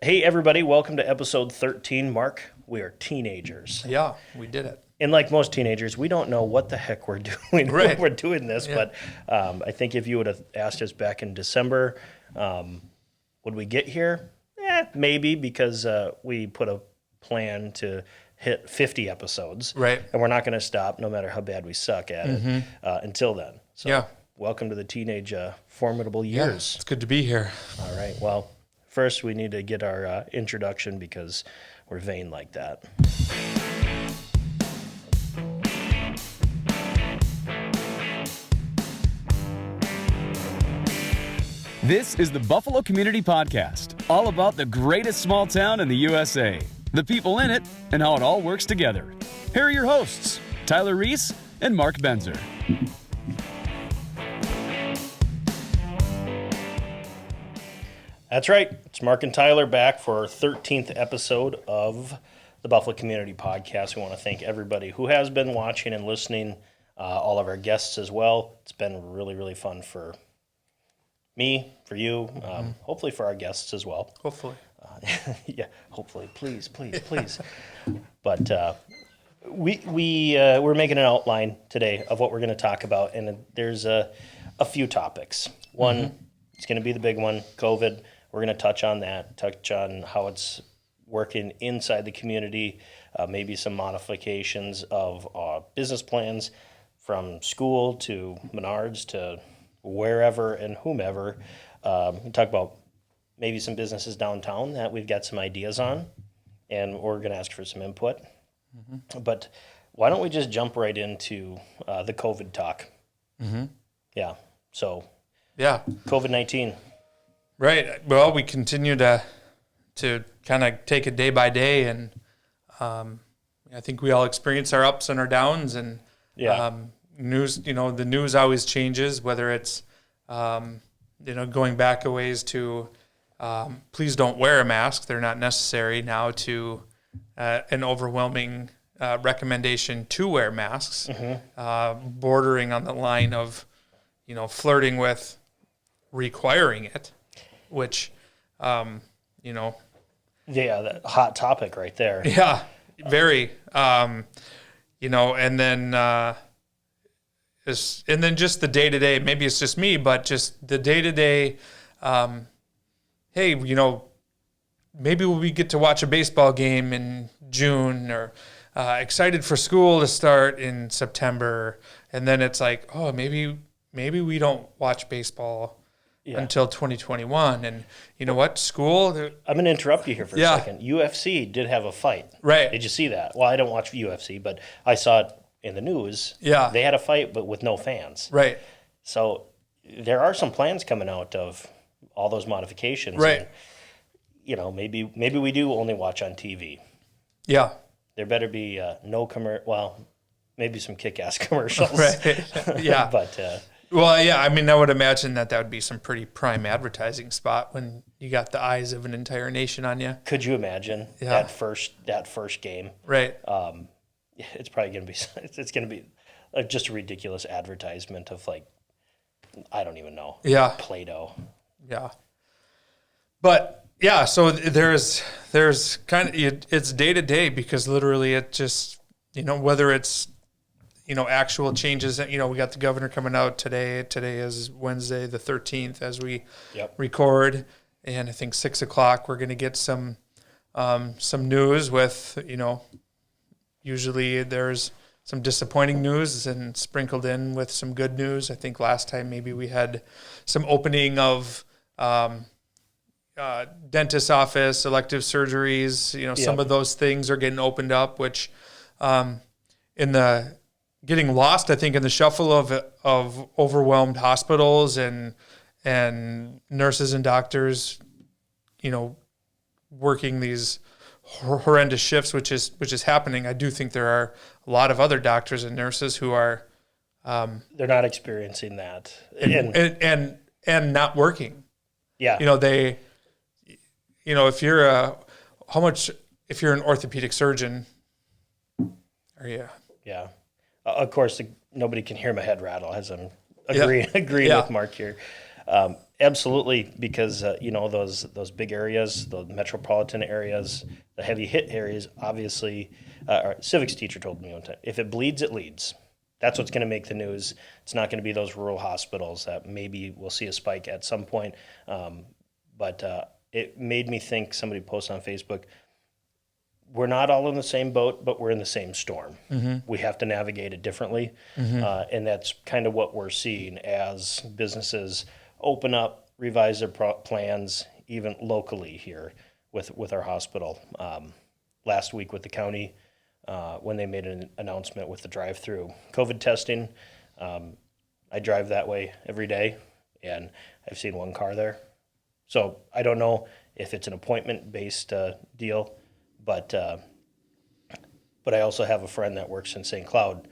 Hey, everybody, welcome to episode 13. Mark, we are teenagers. Yeah, we did it. And like most teenagers, we don't know what the heck we're doing when we're doing this. Yeah. But I think if you would have asked us back in December, would we get here? Maybe, because we put a plan to hit 50 episodes. Right. And we're not going to stop no matter how bad we suck at it until then. So welcome to the teenage formidable years. Yeah, it's good to be here. All right. Well, first we need to get our introduction because we're vain like that. This is the Buffalo Community Podcast, all about the greatest small town in the USA, the people in it, and how it all works together. Here are your hosts, Tyler Reese and Mark Benzer. That's right. It's Mark and Tyler back for our 13th episode of the Buffalo Community Podcast. We want to thank everybody who has been watching and listening, all of our guests as well. It's been really, really fun for me, for you, hopefully for our guests as well. Hopefully. Yeah, hopefully. Please. But we're making an outline today of what we're going to talk about, and there's a few topics. One, it's going to be the big one, COVID. We're going to touch on that, touch on how it's working inside the community, maybe some modifications of business plans from school to Menards to wherever and whomever. We talk about maybe some businesses downtown that we've got some ideas on, and we're going to ask for some input. But why don't we just jump right into the COVID talk? Yeah. So, COVID-19. Right. Well, we continue to kind of take it day by day, and I think we all experience our ups and our downs, and news. The news always changes. Whether it's going back a ways to please don't wear a mask; they're not necessary now. To an overwhelming recommendation to wear masks, bordering on the line of flirting with requiring it. Which, that hot topic right there. Yeah, very. And then just the day to day. Maybe it's just me, but just the day to day. Hey, maybe we get to watch a baseball game in June, or excited for school to start in September, and then it's like, oh, maybe we don't watch baseball. Until 2021. And you know what? School... I'm going to interrupt you here for a second. UFC did have a fight. Right. Did you see that? Well, I don't watch UFC, but I saw it in the news. Yeah. They had a fight, but with no fans. Right. So there are some plans coming out of all those modifications. Right. And, maybe we do only watch on TV. Yeah. There better be maybe some kick-ass commercials. Right. Yeah. But... Well, yeah, I mean, I would imagine that would be some pretty prime advertising spot when you got the eyes of an entire nation on you. Could you imagine that first game? Right. It's probably going to be just a ridiculous advertisement of I don't even know. Yeah. Play-Doh. Yeah. But yeah, so there's kind of it's day to day, because literally it just whether it's actual changes. We got the governor coming out today. Today is Wednesday, the 13th, as we record. And I think 6 o'clock we're going to get some news with, usually there's some disappointing news and sprinkled in with some good news. I think last time maybe we had some opening of dentist office, elective surgeries. Some of those things are getting opened up, which in the getting lost, I think, in the shuffle of overwhelmed hospitals and nurses and doctors, working these horrendous shifts, which is happening. I do think there are a lot of other doctors and nurses who are they're not experiencing that and not working. Yeah, if you're an orthopedic surgeon, are you? Yeah. Of course, nobody can hear my head rattle as I'm agreeing with Mark here. Absolutely, because those big areas, the metropolitan areas, the heavy hit areas. Obviously, our civics teacher told me one time, if it bleeds, it leads. That's what's going to make the news. It's not going to be those rural hospitals that maybe we'll see a spike at some point. But it made me think. Somebody posted on Facebook, we're not all in the same boat, but we're in the same storm. Mm-hmm. We have to navigate it differently, and that's kind of what we're seeing as businesses open up, revise their plans, even locally here with our hospital. Last week with the county, when they made an announcement with the drive-through COVID testing, I drive that way every day, and I've seen one car there. So I don't know if it's an appointment-based deal, but I also have a friend that works in St. Cloud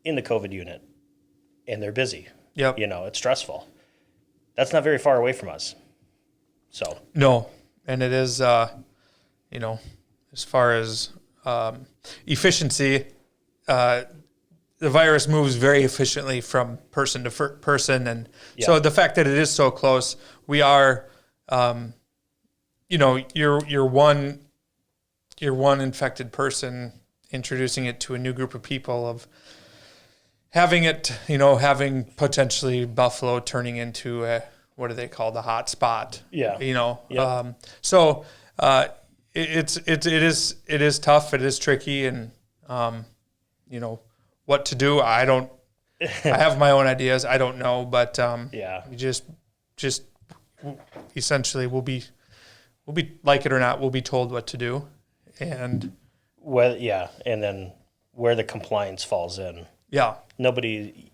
in the COVID unit, and they're busy. Yep. It's stressful. That's not very far away from us. So no, and it is, as far as efficiency, the virus moves very efficiently from person to person, and so the fact that it is so close, we are, you're one infected person introducing it to a new group of people, of having it, having potentially Buffalo turning into what do they call the hot spot? Yeah. Yep. It is tough. It is tricky, and what to do. I have my own ideas. I don't know, but we just essentially we'll be like it or not, we'll be told what to do, and and then where the compliance falls in. Yeah. Nobody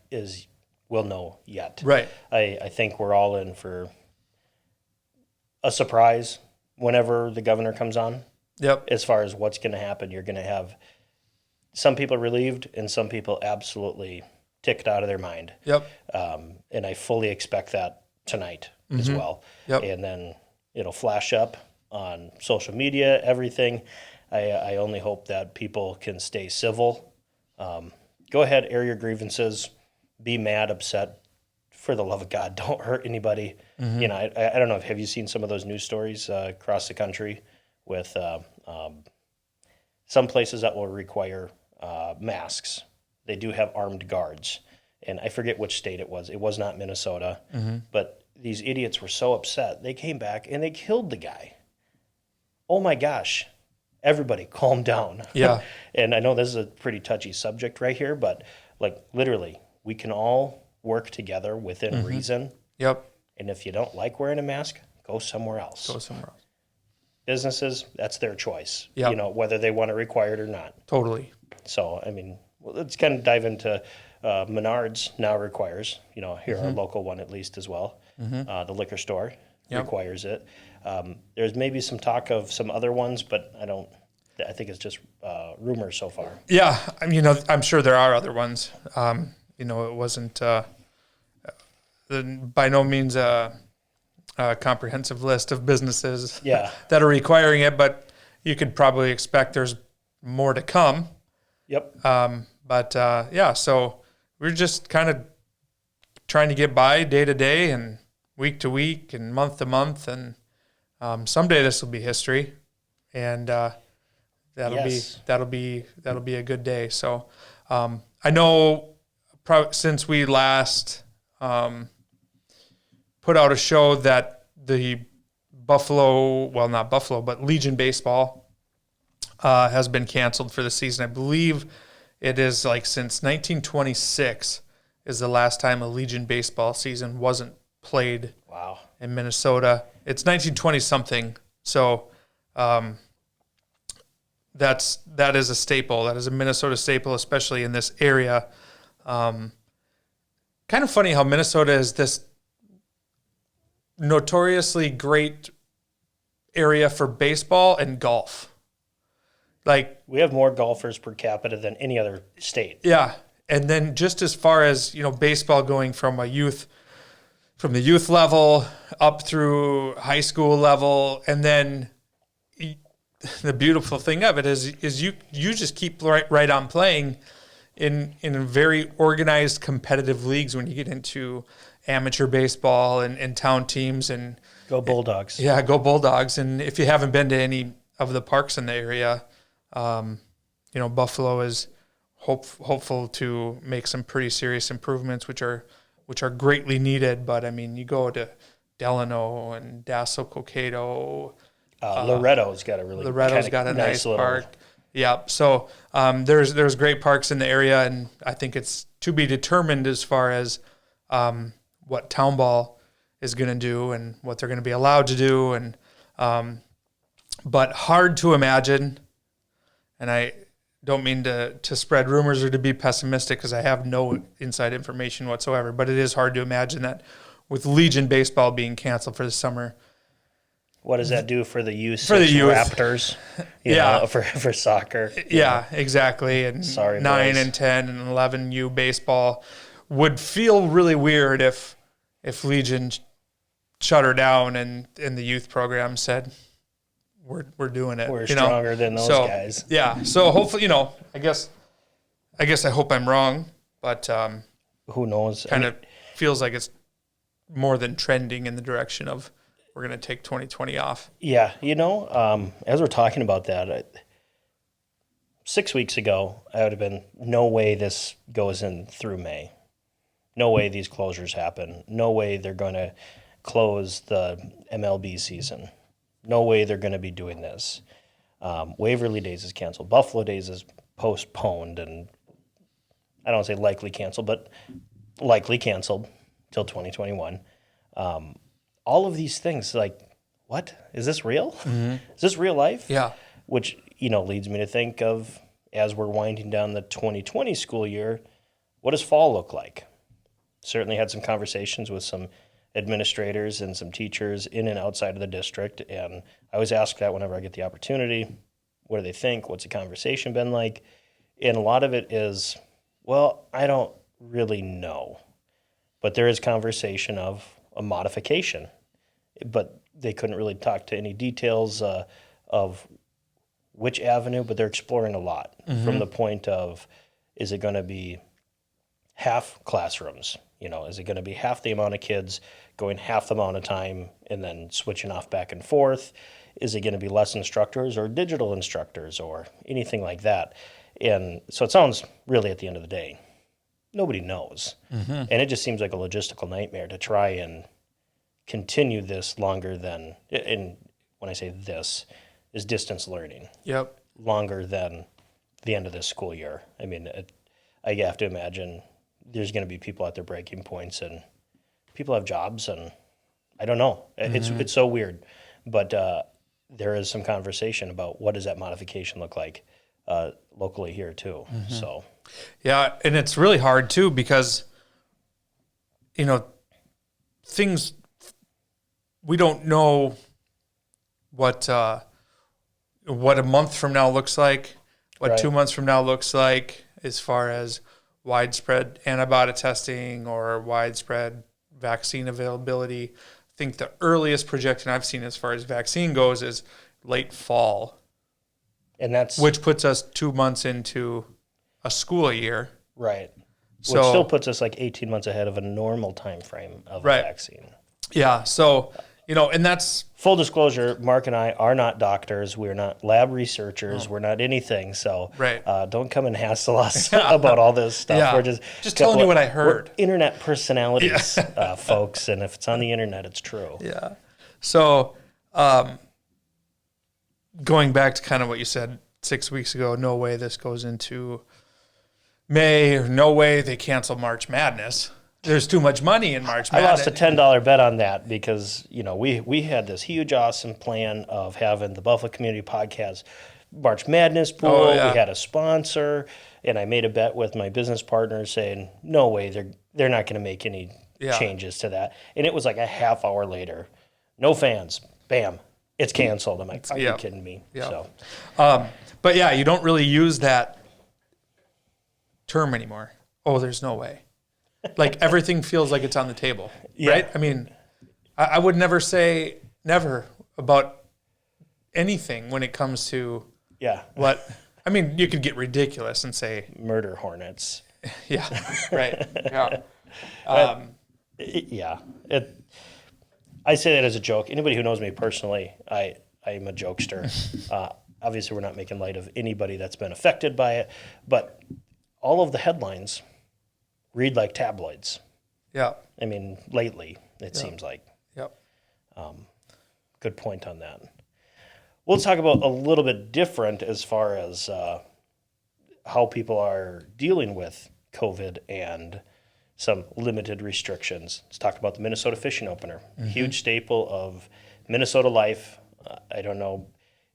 will know yet. Right. I think we're all in for a surprise whenever the governor comes on. Yep. As far as what's going to happen, you're going to have some people relieved and some people absolutely ticked out of their mind. Yep. And I fully expect that tonight as well. Yep. And then it'll flash up on social media, everything. I only hope that people can stay civil. Go ahead, air your grievances, be mad, upset. For the love of God, don't hurt anybody. Mm-hmm. I don't know. Have you seen some of those news stories across the country with some places that will require masks? They do have armed guards, and I forget which state it was. It was not Minnesota, but these idiots were so upset they came back and they killed the guy. Oh my gosh! Everybody, calm down. Yeah. And I know this is a pretty touchy subject right here, but literally, we can all work together within reason. Yep. And if you don't like wearing a mask, go somewhere else. Businesses, that's their choice. Yep. Whether they want to require it or not. Totally. So, let's kind of dive into Menards now requires, here our local one at least as well. The liquor store requires it. There's maybe some talk of some other ones, but I think it's just rumors so far. Yeah. I'm sure there are other ones. It wasn't by no means a comprehensive list of businesses that are requiring it, but you could probably expect there's more to come. Yep. So we're just kind of trying to get by day to day and week to week and month to month, and someday this will be history, and that'll be a good day. So I know. Since we last put out a show that the not Buffalo, but Legion Baseball has been canceled for the season. I believe it is since 1926 is the last time a Legion Baseball season wasn't played in Minnesota. It's 1920-something, so that is a staple. That is a Minnesota staple, especially in this area. Kind of funny how Minnesota is this notoriously great area for baseball and golf. We have more golfers per capita than any other state. Yeah. And then just as far as, baseball going from the youth level up through high school level, and then the beautiful thing of it is you just keep right on playing in very organized competitive leagues when you get into amateur baseball and town teams and Go Bulldogs. yeah, go Bulldogs. And if you haven't been to any of the parks in the area, Buffalo is hopeful to make some pretty serious improvements, which are greatly needed. But I mean, you go to Delano and Dassel, Cokato. Loretto's got a nice little park. Yeah. So there's great parks in the area, and I think it's to be determined as far as what town ball is going to do and what they're going to be allowed to do. And but hard to imagine, and I don't mean to spread rumors or to be pessimistic because I have no inside information whatsoever, but it is hard to imagine that with Legion baseball being canceled for the summer. What does that do for the U6 Raptors? For soccer. Yeah, exactly. And sorry, 9 boys. and 10 and 11U baseball would feel really weird if Legion shut her down and the youth program said, we're doing it. We're stronger than those guys. Yeah. So hopefully, I guess I hope I'm wrong, but who knows? Kind of feels like it's more than trending in the direction of we're going to take 2020 off. Yeah. As we're talking about that, 6 weeks ago, I would have been, no way this goes in through May. No way these closures happen. No way they're going to close the MLB season. No way they're going to be doing this. Waverly Days is canceled. Buffalo Days is postponed, and I don't want to say likely canceled, but likely canceled till 2021. All of these things, like, what? Is this real? Mm-hmm. Is this real life? Yeah. Which, leads me to think of, as we're winding down the 2020 school year, what does fall look like? Certainly had some conversations with some administrators and some teachers in and outside of the district, and I always ask that whenever I get the opportunity. What do they think? What's the conversation been like? And a lot of it is, well, I don't really know. But there is conversation of a modification. But they couldn't really talk to any details of which avenue, but they're exploring a lot from the point of, is it going to be half classrooms? Is it going to be half the amount of kids going half the amount of time and then switching off back and forth? Is it going to be less instructors or digital instructors or anything like that? And so it sounds really, at the end of the day, nobody knows. Mm-hmm. And it just seems like a logistical nightmare to try and continue this longer than, and when I say this, is distance learning. Yep. Longer than the end of this school year. I mean, I have to imagine there's going to be people at their breaking points, and people have jobs, and I don't know. Mm-hmm. It's so weird. But there is some conversation about what does that modification look like locally here too. Mm-hmm. So, yeah, and it's really hard too because, things, we don't know what a month from now looks like, what right. 2 months from now looks like, as far as widespread antibody testing or widespread vaccine availability. I think the earliest projection I've seen as far as vaccine goes is late fall. And which puts us 2 months into a school year. Right. So, which still puts us like 18 months ahead of a normal time frame of right. a vaccine. Yeah. So, and that's... Full disclosure, Mark and I are not doctors. We're not lab researchers. We're not anything. So right. Don't come and hassle us about all this stuff. Yeah. We're just telling you what I heard. We're internet personalities, folks. And if it's on the internet, it's true. Yeah. So going back to kind of what you said 6 weeks ago, no way this goes into May, or no way they cancel March Madness. There's too much money in March Madness. I lost a $10 bet on that because, we had this huge, awesome plan of having the Buffalo Community Podcast March Madness pool. Oh, yeah. We had a sponsor, and I made a bet with my business partner saying, no way, they're not going to make any changes to that. And it was like a half hour later. No fans. Bam. It's canceled. I'm like, are you kidding me? Yeah. So, but yeah, you don't really use that term anymore. Oh, there's no way. Like everything feels like it's on the table, right? I mean, I would never say never about anything when it comes to what. I mean, you could get ridiculous and say murder hornets. Yeah, right. Yeah. Yeah. I say that as a joke. Anybody who knows me personally, I am a jokester. Obviously, we're not making light of anybody that's been affected by it, but all of the headlines read like tabloids. Yeah. I mean, lately, it seems like. Yep. Good point on that. We'll talk about a little bit different as far as how people are dealing with COVID and some limited restrictions. Let's talk about the Minnesota fishing opener. Huge staple of Minnesota life. I don't know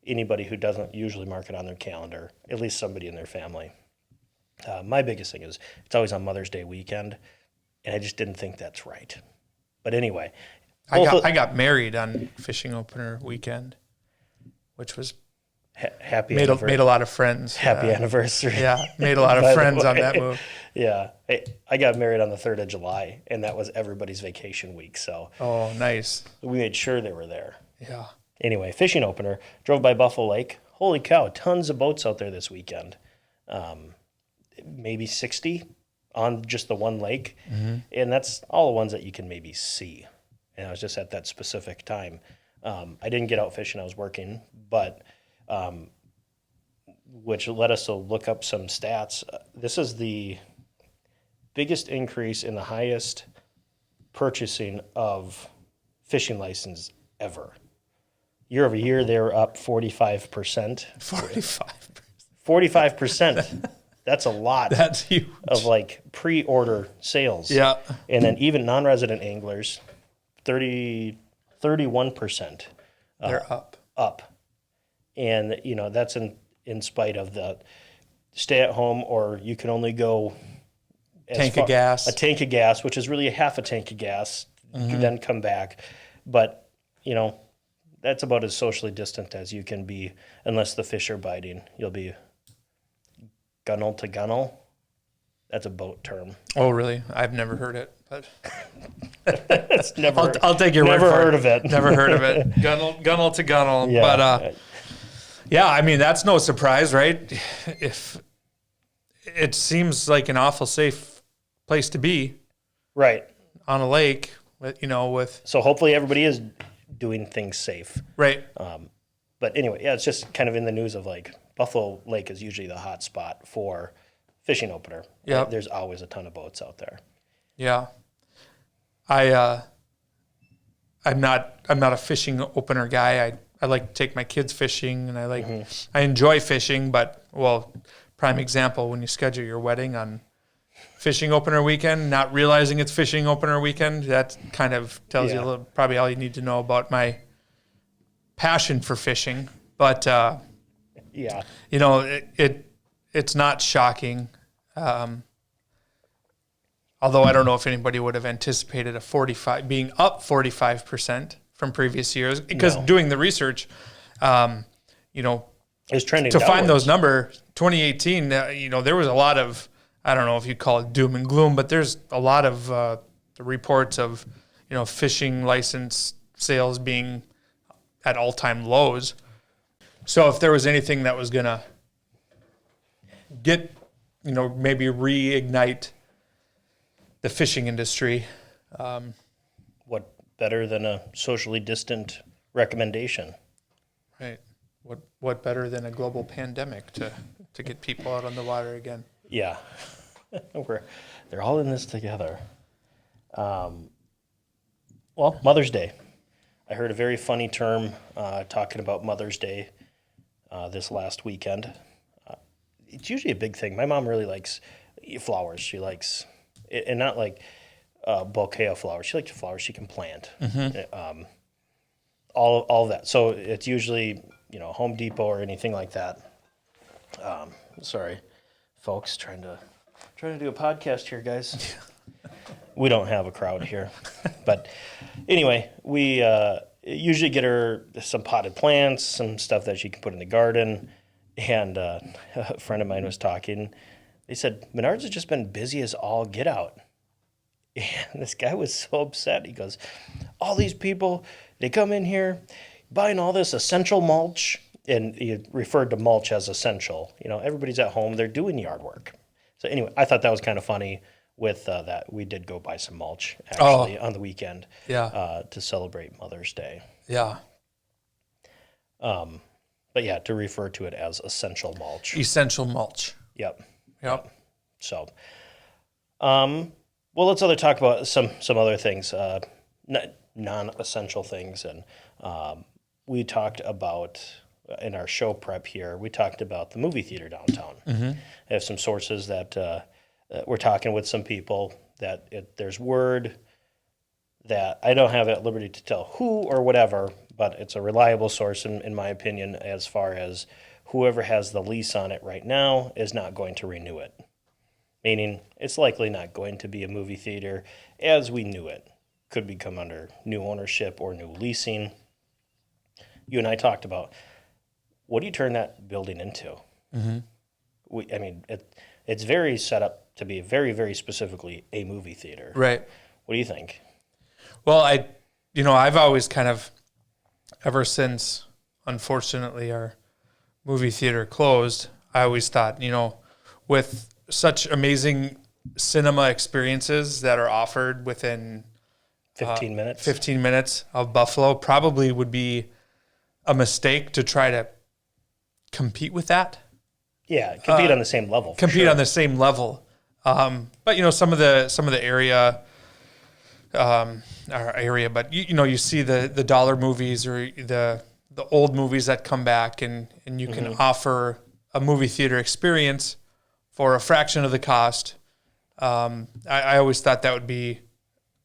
anybody who doesn't usually mark it on their calendar, at least somebody in their family. My biggest thing is it's always on Mother's Day weekend, and I just didn't think that's right. But anyway. I got married on fishing opener weekend, which was happy made a lot of friends. Happy anniversary. Yeah, made a lot of friends on that move. Yeah. I got married on the 3rd of July, and that was everybody's vacation week. So Oh, nice. we made sure they were there. Yeah. Anyway, fishing opener. Drove by Buffalo Lake. Holy cow, tons of boats out there this weekend. Maybe 60 on just the one lake. And that's all the ones that you can maybe see. And I was just at that specific time. I didn't get out fishing. I was working, but which led us to look up some stats. This is the biggest increase in the highest purchasing of fishing license ever. Year over year, they were up 45%. 45%. That's a lot. That's huge. Of like pre-order sales. Yeah. And then even non-resident anglers, 31%. They're up. And, that's in spite of the stay at home, or you can only go a tank of gas, which is really a half a tank of gas, then come back. But, that's about as socially distant as you can be, unless the fish are biting. You'll be gunnel to gunnel. That's a boat term. Oh, really? I've never heard it. But it's never. I'll take your word for it. Never heard of it. Never heard of it. Gunnel to gunnel. Yeah. But yeah, I mean that's no surprise, right? If it seems like an awful safe place to be, right, on a lake, with. So hopefully everybody is doing things safe, right? But anyway, yeah, it's just kind of in the news of like Buffalo Lake is usually the hot spot for fishing opener. Yeah, there's always a ton of boats out there. Yeah, I'm not a fishing opener guy. I like to take my kids fishing, and I enjoy fishing. But prime example, when you schedule your wedding on fishing opener weekend, not realizing it's fishing opener weekend, that kind of tells you probably all you need to know about my passion for fishing. But it's not shocking. Although I don't know if anybody would have anticipated being up 45% from previous years, because doing the research, it's trending to downwards. find those numbers. 2018, there was a lot of, I don't know if you call it doom and gloom, but there's a lot of the reports of fishing license sales being at all-time lows. So if there was anything that was gonna get maybe reignite the fishing industry. What better than a socially distant recommendation? Right. What better than a global pandemic to get people out on the water again? Yeah. They're all in this together. Mother's Day. I heard a very funny term talking about Mother's Day this last weekend. It's usually a big thing. My mom really likes flowers. She likes, and not like a bouquet of flowers. She likes flowers she can plant. All of that. So it's usually Home Depot or anything like that. Sorry, folks, trying to do a podcast here, guys. We don't have a crowd here, but anyway, we usually get her some potted plants, some stuff that she can put in the garden. And a friend of mine was talking. They said, Menards has just been busy as all get out. And this guy was so upset. He goes, all these people, they come in here buying all this essential mulch. And he referred to mulch as essential. Everybody's at home. They're doing yard work. So anyway, I thought that was kind of funny with that, we did go buy some mulch actually on the weekend to celebrate Mother's Day. Yeah. But yeah, to refer to it as essential mulch. Essential mulch. Yep. So, well, let's talk about some other things, non-essential things, and we talked about in our show prep here. We talked about the movie theater downtown. I have some sources that we're talking with some people that there's word that I don't have at liberty to tell who or whatever, but it's a reliable source in my opinion, as far as whoever has the lease on it right now is not going to renew it. Meaning it's likely not going to be a movie theater as we knew it. Could become under new ownership or new leasing. You and I talked about, what do you turn that building into? It's very set up to be very, very specifically a movie theater. Right. What do you think? Well, I've always kind of, ever since, unfortunately, our movie theater closed, I always thought, with such amazing cinema experiences that are offered within 15 minutes. 15 minutes of Buffalo, probably would be a mistake to try to compete with that. Yeah, compete on the same level. On the same level. But some of the area, but you see the dollar movies or the old movies that come back, and you can offer a movie theater experience for a fraction of the cost. I always thought that would be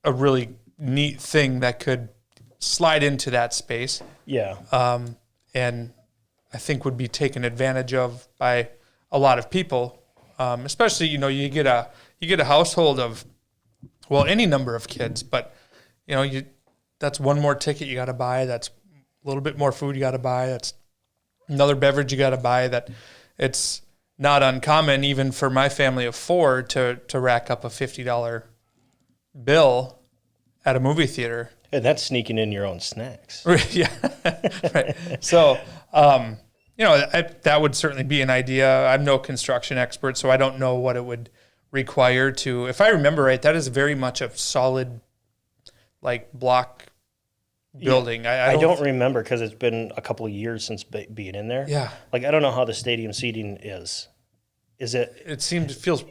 a really neat thing that could slide into that space. Yeah. And I think would be taken advantage of by a lot of people, especially, you get a household of, well, any number of kids, but that's one more ticket you got to buy. That's a little bit more food you got to buy. That's another beverage you got to buy. That it's not uncommon, even for my family of four, to rack up a $50 bill at a movie theater. And that's sneaking in your own snacks. Yeah, right. So, that would certainly be an idea. I'm no construction expert, so I don't know what it would require to. If I remember right, that is very much a solid, block building. Yeah, I don't remember because it's been a couple of years since being in there. Yeah. I don't know how the stadium seating is. Is it? It feels.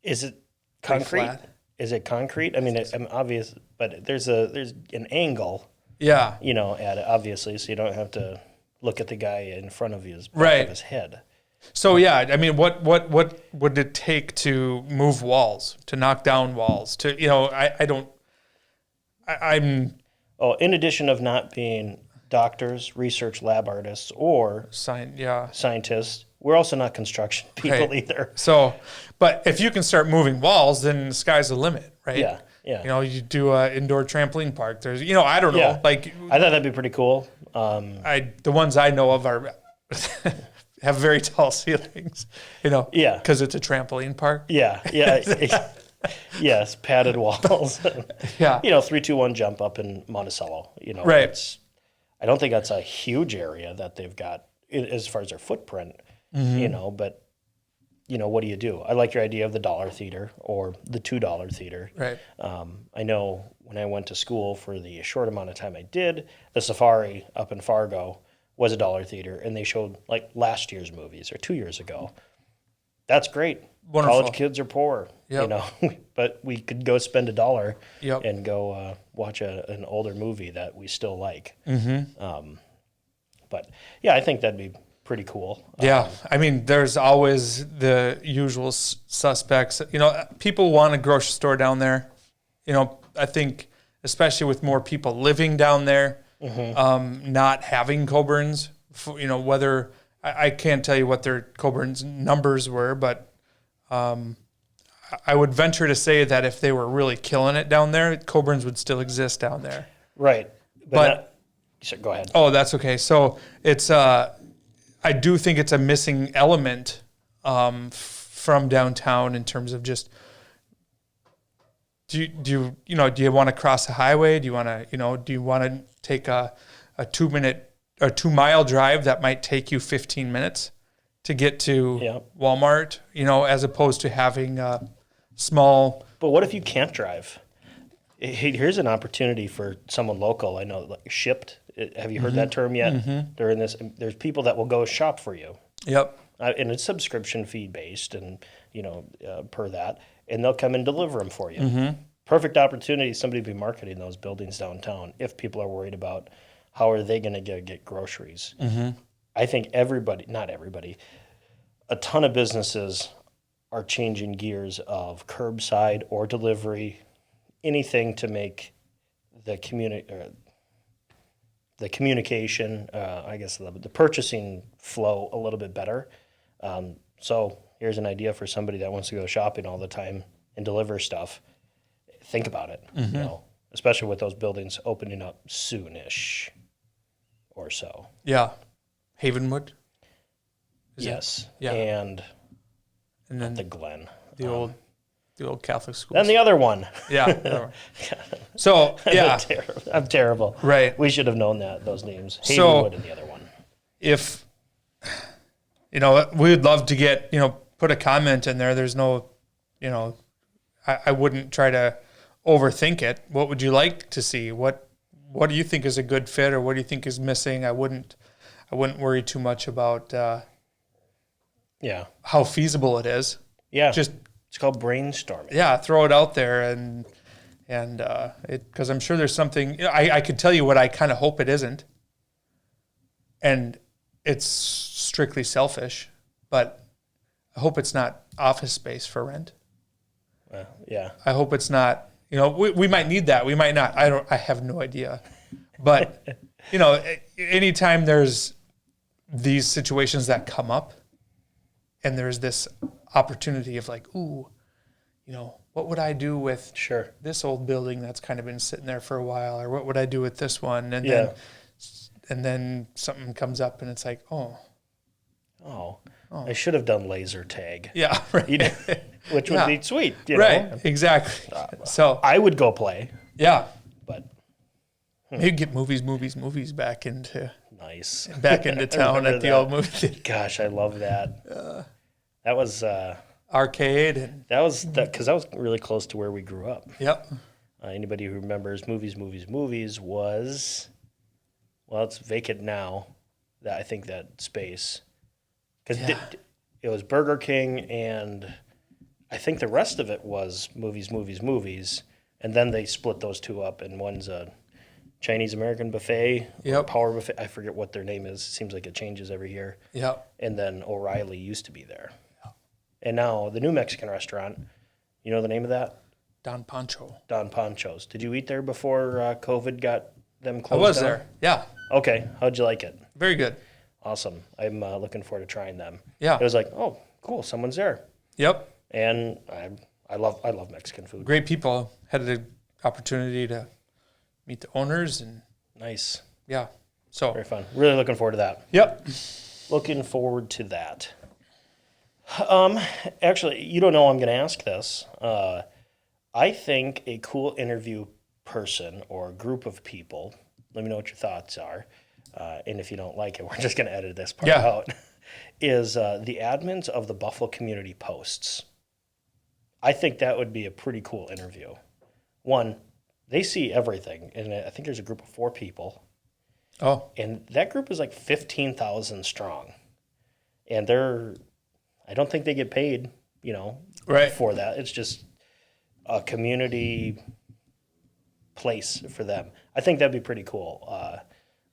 Is it concrete? Flat. Is it concrete? I mean, it's obvious, but there's an angle. Yeah. At it, obviously, so you don't have to look at the guy in front of you, right. Of his head. So yeah, I mean, what would it take to move walls, to knock down walls, to I'm. Oh, in addition of not being doctors, research lab artists, or scientists, we're also not construction people either. So, but if you can start moving walls, then the sky's the limit, right? Yeah, yeah. You do an indoor trampoline park. There's, I don't know. Yeah. I thought that'd be pretty cool. The ones I know of are have very tall ceilings, Yeah. Because it's a trampoline park. Yeah, yeah. Yes, padded walls. Yeah. 3, 2, 1 jump up in Monticello. Right. I don't think that's a huge area that they've got as far as their footprint, but what do you do? I like your idea of the dollar theater or the $2 theater. Right. I know when I went to school for the short amount of time I did, the Safari up in Fargo was a dollar theater, and they showed last year's movies or 2 years ago. That's great. Wonderful. College kids are poor, but we could go spend $1 and go watch an older movie that we still like. But yeah, I think that'd be pretty cool. Yeah, I mean, there's always the usual suspects. People want a grocery store down there. I think especially with more people living down there, not having Coborns. Whether I can't tell you what their Coborns numbers were, but I would venture to say that if they were really killing it down there, Coborns would still exist down there. Right. But go ahead. Oh, that's okay. So it's I do think it's a missing element from downtown in terms of just do you want to cross a highway? Do you want to take a 2-mile drive that might take you 15 minutes to get to Walmart, as opposed to having a small But what if you can't drive? Here's an opportunity for someone local. I know, like Shipped. Have you heard that term yet? During this, there's people that will go shop for you. Yep. And it's subscription fee based, and per that, and they'll come and deliver them for you. Perfect opportunity. Somebody to be marketing those buildings downtown if people are worried about how are they going to get groceries. I think not everybody, a ton of businesses are changing gears of curbside or delivery, anything to make the communication, I guess the purchasing flow a little bit better. So here's an idea for somebody that wants to go shopping all the time and deliver stuff. Think about it, especially with those buildings opening up soonish or so. Yeah. Havenwood? Yes. Yeah. And then the Glen. The old Catholic school. And the other one. Yeah. The other one. So, yeah. I'm terrible. Right. We should have known those names. So, Havenwood and the other one. If, we would love to get, put a comment in there. There's no, I wouldn't try to overthink it. What would you like to see? What do you think is a good fit, or what do you think is missing? I wouldn't worry too much about how feasible it is. Yeah. Just it's called brainstorming. Yeah, throw it out there and because I'm sure there's something I could tell you what I kind of hope it isn't. And it's strictly selfish, but I hope it's not office space for rent. Yeah. I hope it's not, we might need that. We might not. I have no idea. But, anytime there's these situations that come up and there's this opportunity of like, ooh, what would I do with this old building that's kind of been sitting there for a while, or what would I do with this one? And then something comes up and it's like, oh, I should have done laser tag. Yeah, right. Which would be sweet, right? Exactly. So I would go play. Yeah, but maybe get movies back into town at the old movie theater. Gosh, I love that. That was arcade, and that was because that was really close to where we grew up. Yep. Anybody who remembers movies was, well, it's vacant now. That I think that space, because it was Burger King, and I think the rest of it was movies, and then they split those two up, and one's a Chinese American buffet, or Power Buffet. I forget what their name is. It seems like it changes every year. Yep. And then O'Reilly used to be there. And now the new Mexican restaurant, you know the name of that? Don Pancho's. Did you eat there before COVID got them closed? I was down? there. Yeah. Okay. How'd you like it? Very good. Awesome. I'm looking forward to trying them. Yeah. It was like, oh, cool. Someone's there. Yep. And I love Mexican food. Great people. Had the opportunity to meet the owners and nice. Yeah. So very fun. Really looking forward to that. Yep. Looking forward to that. Actually, you don't know I'm going to ask this. I think a cool interview person or group of people, let me know what your thoughts are, and if you don't like it, we're just going to edit this part out, is the admins of the Buffalo Community Posts. I think that would be a pretty cool interview. One, they see everything, and I think there's a group of 4 people. Oh. And that group is like 15,000 strong. And I don't think they get paid, for that. It's just a community place for them. I think that'd be pretty cool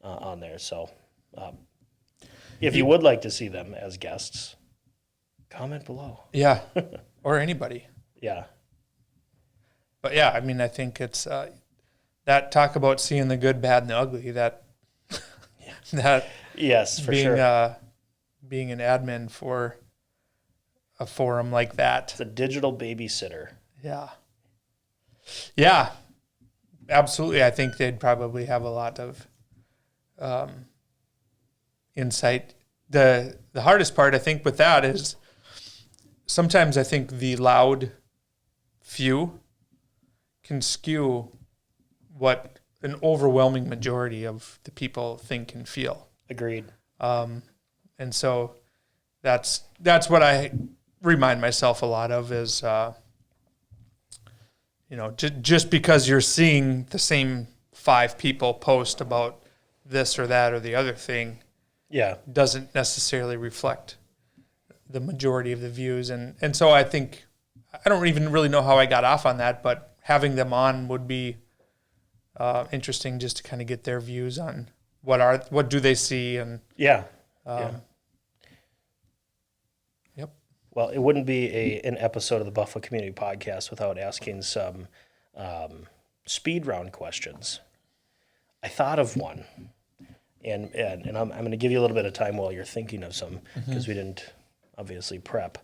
on there. So if you would like to see them as guests, comment below. Yeah, or anybody. Yeah. But yeah, I mean, I think it's that talk about seeing the good, bad, and the ugly, that yes, for being, sure. Being an admin for a forum like that. It's a digital babysitter. Yeah. Yeah, absolutely. I think they'd probably have a lot of insight. The hardest part, I think, with that is sometimes I think the loud few can skew what an overwhelming majority of the people think and feel. Agreed. And so that's what I remind myself a lot of is just because you're seeing the same 5 people post about this or that or the other thing, doesn't necessarily reflect the majority of the views. And so I think, I don't even really know how I got off on that, but having them on would be interesting just to kind of get their views on what do they see. And Yep. Well, it wouldn't be an episode of the Buffalo Community Podcast without asking some speed round questions. I thought of one, and I'm going to give you a little bit of time while you're thinking of some, because we didn't obviously prep.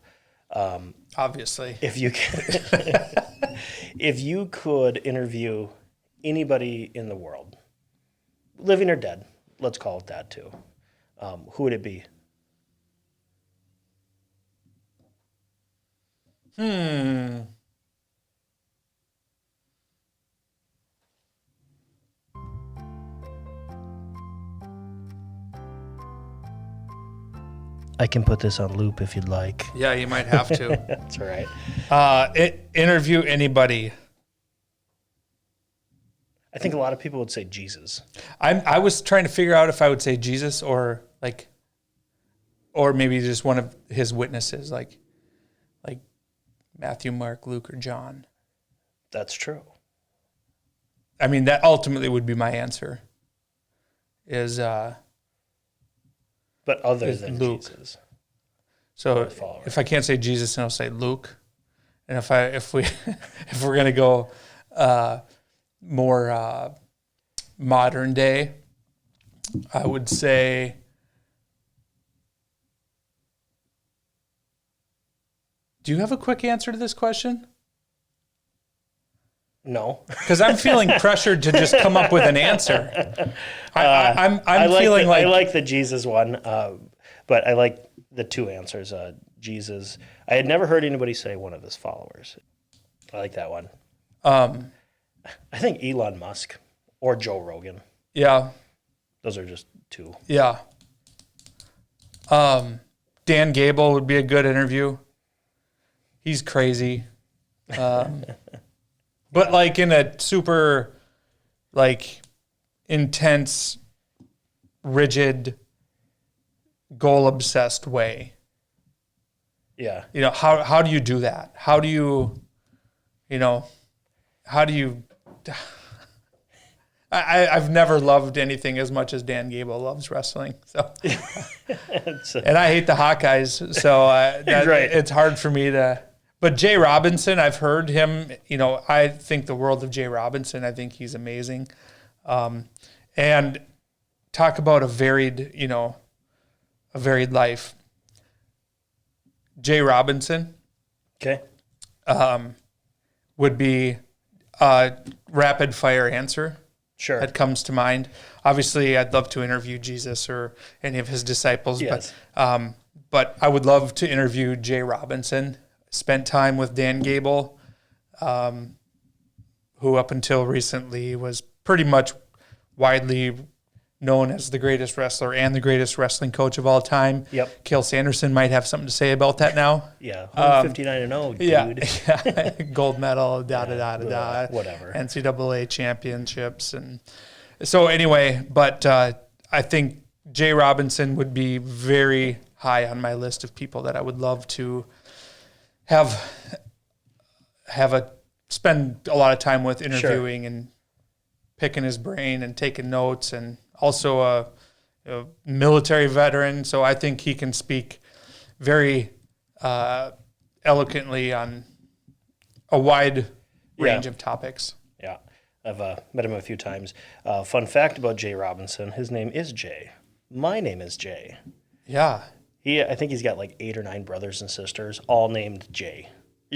Obviously, if you could interview anybody in the world, living or dead, let's call it that too, who would it be? I can put this on loop if you'd like. Yeah, you might have to. That's all right. Interview anybody. I think a lot of people would say Jesus. I was trying to figure out if I would say Jesus or maybe just one of his witnesses, like Matthew, Mark, Luke, or John. That's true. I mean, that ultimately would be my answer. But other than Luke. Jesus. So if I can't say Jesus, then I'll say Luke. And if we're gonna go more modern day, I would say do you have a quick answer to this question? No. Because I'm feeling pressured to just come up with an answer. I'm feeling like I like the Jesus one, but I like the 2 answers. Jesus. I had never heard anybody say one of his followers. I like that one. I think Elon Musk or Joe Rogan. Yeah. Those are just 2. Yeah. Dan Gable would be a good interview. He's crazy. But like in a super intense, rigid, goal obsessed way. Yeah. How do you do that? How do you I've never loved anything as much as Dan Gable loves wrestling. So, and I hate the Hawkeyes. So right. It's hard for me to. But Jay Robinson, I've heard him. I think the world of Jay Robinson. I think he's amazing. And talk about a varied life. Jay Robinson. Okay. Would be a rapid fire answer. Sure. That comes to mind. Obviously, I'd love to interview Jesus or any of his disciples, yes. but I would love to interview Jay Robinson. Spent time with Dan Gable, who up until recently was pretty much widely known as the greatest wrestler and the greatest wrestling coach of all time. Yep. Cale Sanderson might have something to say about that now. Yeah, 159-0, dude. Yeah, gold medal, whatever. NCAA championships. And so anyway, but I think Jay Robinson would be very high on my list of people that I would love to spend a lot of time with interviewing and picking his brain and taking notes, and also a military veteran. So I think he can speak very eloquently on a wide range of topics. Yeah. I've met him a few times. Fun fact about Jay Robinson, his name is Jay. My name is Jay. Yeah. I think he's got like 8 or 9 brothers and sisters, all named Jay.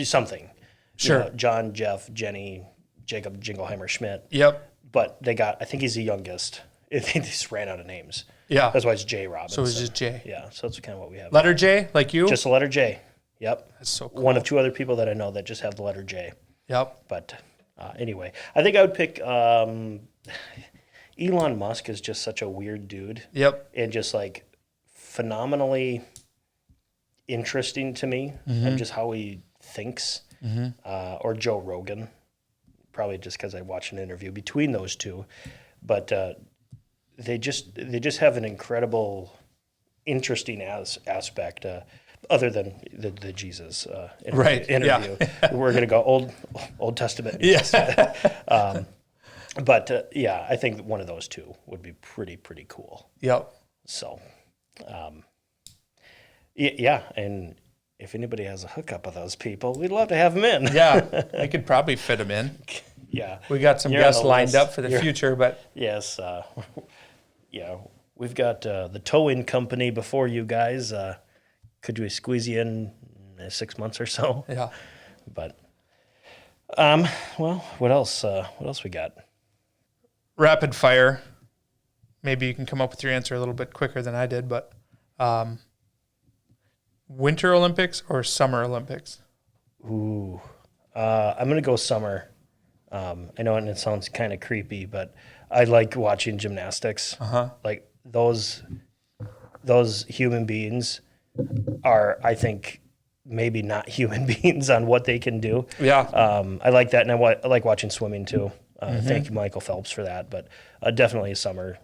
Something. Sure. John, Jeff, Jenny, Jacob, Jingleheimer, Schmidt. Yep. But I think he's the youngest. They just ran out of names. Yeah. That's why it's Jay Robinson. So it's just Jay. Yeah, so that's kind of what we have. Letter J, like you? Just the letter J. Yep. That's so cool. One of 2 other people that I know that just have the letter J. Yep. But anyway, I think I would pick Elon Musk is just such a weird dude. Yep. And just like phenomenally interesting to me and just how he thinks. Or Joe Rogan. probably just because I watched an interview between those two, but they just have an incredible, interesting aspect. Other than the Jesus interview, we're going to go Old Testament. Yeah. But I think one of those two would be pretty cool. Yep. So, and if anybody has a hookup of those people, we'd love to have them in. Yeah, I could probably fit them in. Yeah. We got some guests lined up for the future, but... Yes. We've got the towing company before you guys. Could we squeeze you in 6 months or so? Yeah. But, well, what else? What else we got? Rapid fire. Maybe you can come up with your answer a little bit quicker than I did, but Winter Olympics or Summer Olympics? Ooh, I'm going to go summer. I know it sounds kind of creepy, but I like watching gymnastics. Like those human beings are, I think, maybe not human beings on what they can do. Yeah. I like that, and I like watching swimming too. Thank you, Michael Phelps, for that. But definitely a summer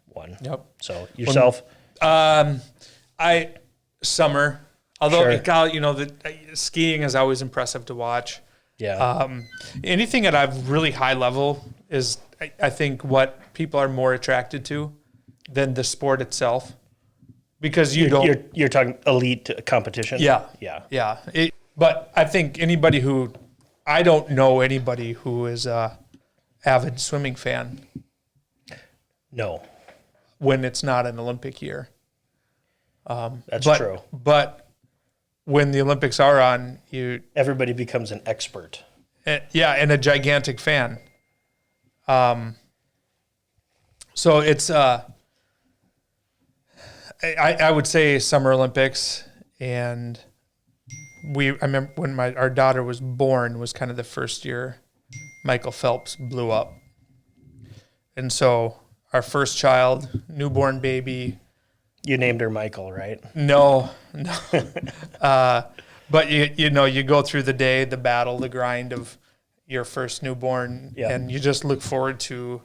one. Yep. So yourself? Summer. Although Sure. the skiing is always impressive to watch. Yeah. Anything at a really high level is, I think, what people are more attracted to than the sport itself, because you're talking elite competition. Yeah. But I think I don't know anybody who is a avid swimming fan. No. When it's not an Olympic year. That's true. But when the Olympics are on, everybody becomes an expert. And a gigantic fan. So it's I would say Summer Olympics, and I remember when our daughter was born was kind of the first year Michael Phelps blew up, and so our first child, newborn baby. You named her Michael, right? No. But you go through the day, the battle, the grind of your first newborn, and you just look forward to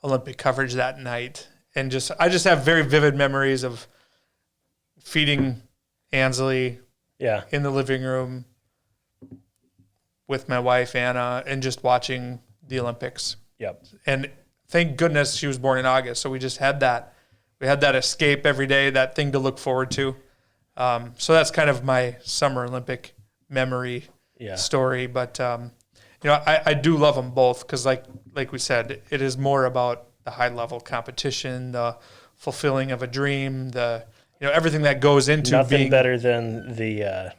Olympic coverage that night. And I just have very vivid memories of feeding Ansley in the living room with my wife, Anna, and just watching the Olympics. Yep. And thank goodness she was born in August, so we just had that. We had that escape every day, that thing to look forward to. So that's kind of my Summer Olympic memory story. But, I do love them both because, like we said, it is more about the high-level competition, the fulfilling of a dream, everything that goes into nothing better than the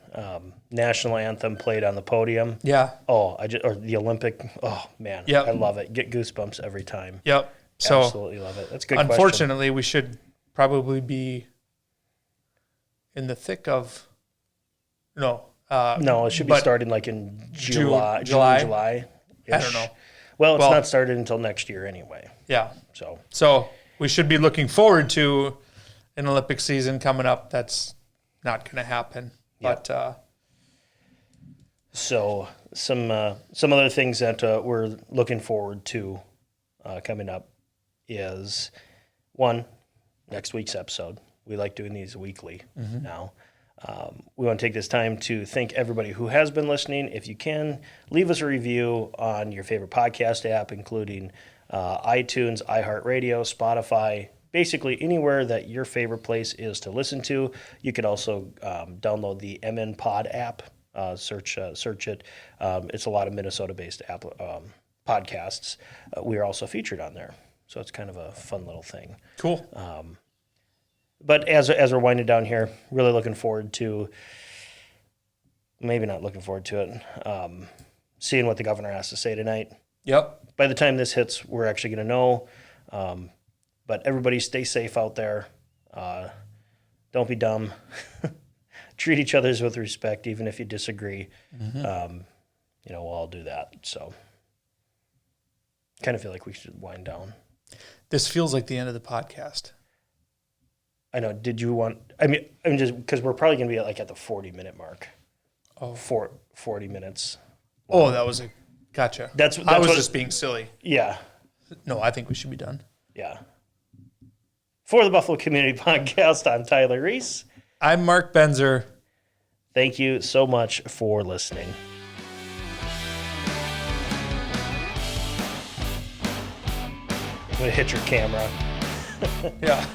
national anthem played on the podium. Yeah. Or the Olympic. Oh, man. Yep. I love it. Get goosebumps every time. Yep. So, absolutely love it. That's a good unfortunately, we should probably be in the thick of no, it should be starting like in July. I don't know. Well, it's not started until next year anyway. Yeah. So we should be looking forward to an Olympic season coming up. That's not going to happen. Yep. But so some other things that we're looking forward to coming up is one, next week's episode. We like doing these weekly now. We want to take this time to thank everybody who has been listening. If you can, leave us a review on your favorite podcast app, including iTunes, iHeartRadio, Spotify, basically anywhere that your favorite place is to listen to. You could also download the MN Pod app, search it. It's a lot of Minnesota-based podcasts. We are also featured on there. So it's kind of a fun little thing. Cool. But as we're winding down here, really looking forward to, maybe not looking forward to it, seeing what the governor has to say tonight. Yep. By the time this hits, we're actually going to know. But everybody stay safe out there. Don't be dumb. Treat each other with respect, even if you disagree. We'll all do that. So kind of feel like we should wind down. This feels like the end of the podcast. I know. Did you want? I mean just because we're probably going to be at the 40-minute mark. Oh, 40 minutes. Oh, that was a Gotcha. That's I was what, just being silly. Yeah. No, I think we should be done. Yeah. For the Buffalo Community Podcast, I'm Tyler Reese. I'm Mark Benzer. Thank you so much for listening. I'm going to hit your camera. Yeah.